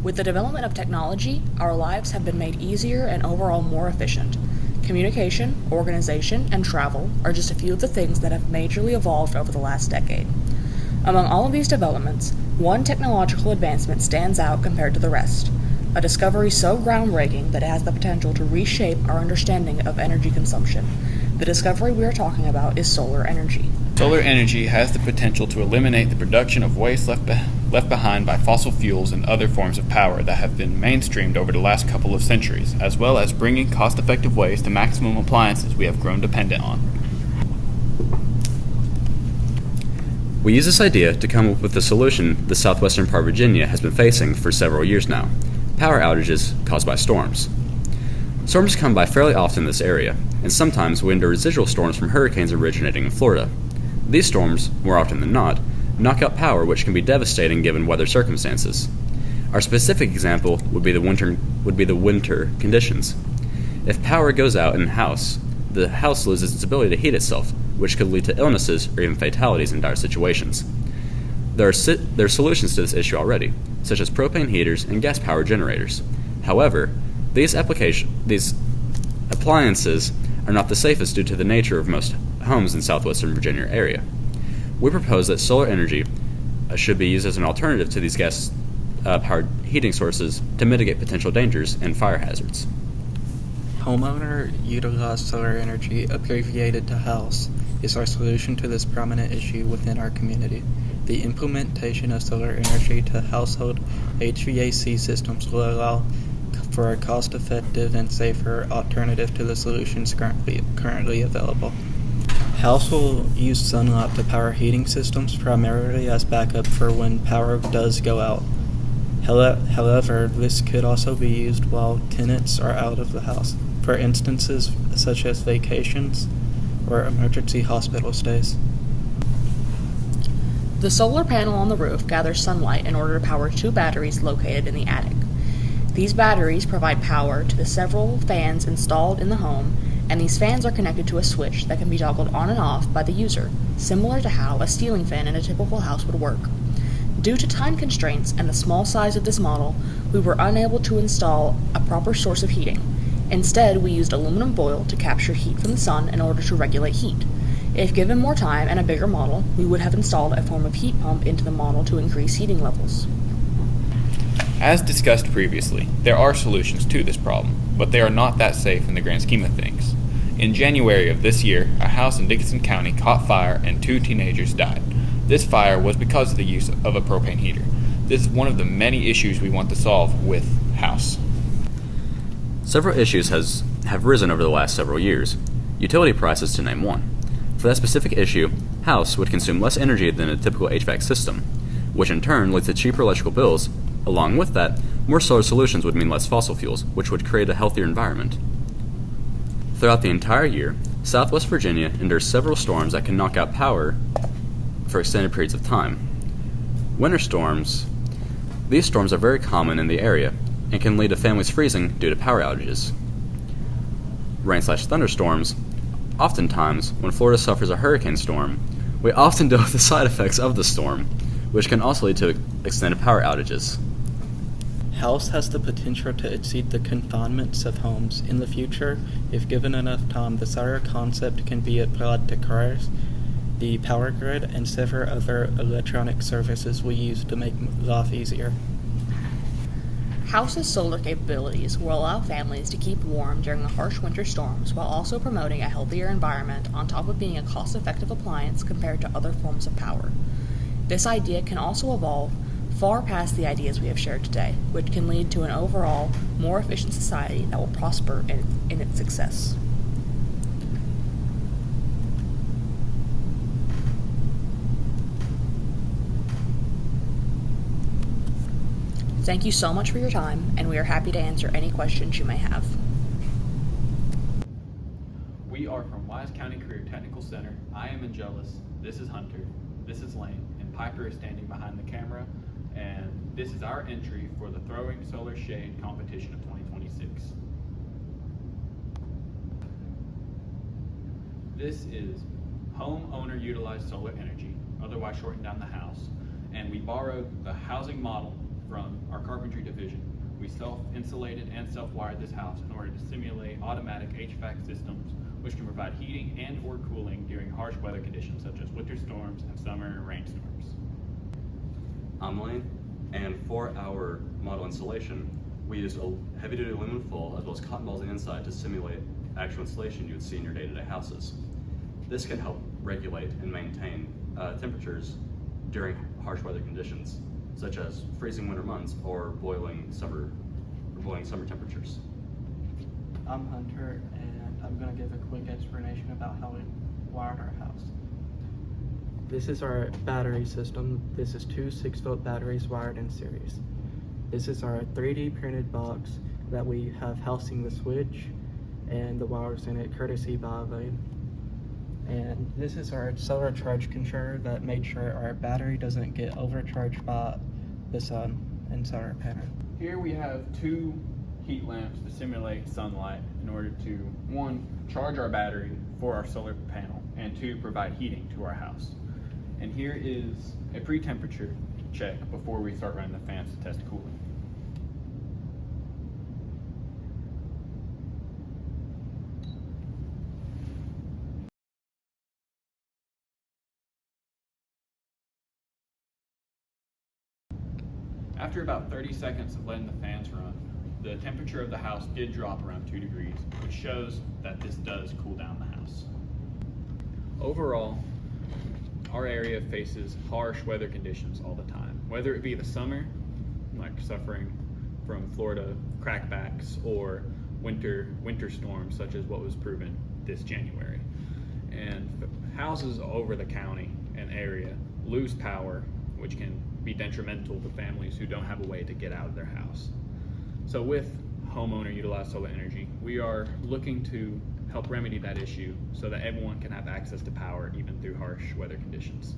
With the development of technology, our lives have been made easier and overall more efficient. Communication, organization, and travel are just a few of the things that have majorly evolved over the last decade. Among all of these developments, one technological advancement stands out compared to the rest, a discovery so groundbreaking that it has the potential to reshape our understanding of energy consumption. The discovery we are talking about is solar energy. Solar energy has the potential to eliminate the production of waste left behind by fossil fuels and other forms of power that have been mainstreamed over the last couple of centuries, as well as bringing cost-effective ways to maximum appliances we have grown dependent on. We use this idea to come up with the solution the southwestern part of Virginia has been facing for several years now: power outages caused by storms. Storms come by fairly often in this area, and sometimes wind or residual storms from hurricanes originating in Florida. These storms, more often than not, knock out power, which can be devastating given weather circumstances. Our specific example would be the winter conditions. If power goes out in a house, the house loses its ability to heat itself, which could lead to illnesses or even fatalities in dire situations. There are solutions to this issue already, such as propane heaters and gas power generators. However, these appliances are not the safest due to the nature of most homes in southwestern Virginia area. We propose that solar energy should be used as an alternative to these gas-powered heating sources to mitigate potential dangers and fire hazards. Homeowner utilized solar energy, abbreviated to H.O.U.S.E, is our solution to this prominent issue within our community. The implementation of solar energy to household HVAC systems will allow for a cost-effective and safer alternative to the solutions currently available. H.O.U.S.E will use sunlight to power heating systems primarily as backup for when power does go out. However, this could also be used while tenants are out of the house, for instances such as vacations or emergency hospital stays. The solar panel on the roof gathers sunlight in order to power two batteries located in the attic. These batteries provide power to the several fans installed in the home, and these fans are connected to a switch that can be toggled on and off by the user, similar to how a ceiling fan in a typical house would work. Due to time constraints and the small size of this model, we were unable to install a proper source of heating. Instead, we used aluminum foil to capture heat from the sun in order to regulate heat. If given more time and a bigger model, we would have installed a form of heat pump into the model to increase heating levels. As discussed previously, there are solutions to this problem, but they are not that safe in the grand scheme of things. In January of this year, a house in Dickinson County caught fire and 2 teenagers died. This fire was because of the use of a propane heater. This is one of the many issues we want to solve with H.O.U.S.E. Several issues have risen over the last several years, utility prices to name one. For that specific issue, H.O.U.S.E would consume less energy than a typical HVAC system, which in turn leads to cheaper electrical bills. Along with that, more solar solutions would mean less fossil fuels, which would create a healthier environment. Throughout the entire year, Southwest Virginia endures several storms that can knock out power for extended periods of time. Winter storms. These storms are very common in the area and can lead to families freezing due to power outages. Rain/thunderstorms. Oftentimes, when Florida suffers a hurricane storm, we often deal with the side effects of the storm, which can also lead to extended power outages. H.O.U.S.E has the potential to exceed the confinements of homes. In the future, if given enough time, the entire concept can be applied to cars, the power grid, and several other electronic services we use to make life easier. H.O.U.S.E's solar capabilities will allow families to keep warm during the harsh winter storms while also promoting a healthier environment on top of being a cost-effective appliance compared to other forms of power. This idea can also evolve far past the ideas we have shared today, which can lead to an overall more efficient society that will prosper in its success. Thank you so much for your time, and we are happy to answer any questions you may have. We are from Wise County Career Technical Center. I am Angelus, this is Hunter, this is Lane, and Piper is standing behind the camera, and this is our entry for the Throwing Solar Shade Competition of 2026. This is Homeowner Utilized Solar Energy, otherwise shortened down the house, and we borrowed the housing model from our carpentry division self-insulated and self-wired this house in order to simulate automatic HVAC systems which can provide heating and or cooling during harsh weather conditions such as winter storms and summer rainstorms. I'm Lane, and for our model installation, we used a heavy-duty aluminum foil as well as cotton balls on the inside to simulate actual installation you would see in your day-to-day houses. This can help regulate and maintain temperatures during harsh weather conditions, such as freezing winter months or boiling summer temperatures. I'm Hunter, and I'm going to give a quick explanation about how we wired our house. This is our battery system. This is two 6-volt batteries wired in series. This is our 3D printed box that we have housing the switch and the wires in it, courtesy by Vane. And this is our solar charge controller that made sure our battery doesn't get overcharged by the sun inside our panel. Here we have two heat lamps to simulate sunlight in order to, one, charge our battery for our solar panel, and two, provide heating to our house. And here is a pre-temperature check before we start running the fans to test cooling. After about 30 seconds of letting the fans run, the temperature of the house did drop around 2 degrees, which shows that this does cool down the house. Overall, our area faces harsh weather conditions all the time, whether it be the summer, like suffering from Florida crackbacks, or winter storms, such as what was proven this January. And houses over the county and area lose power, which can be detrimental to families who don't have a way to get out of their house. So with homeowner utilized solar energy, we are looking to help remedy that issue so that everyone can have access to power even through harsh weather conditions.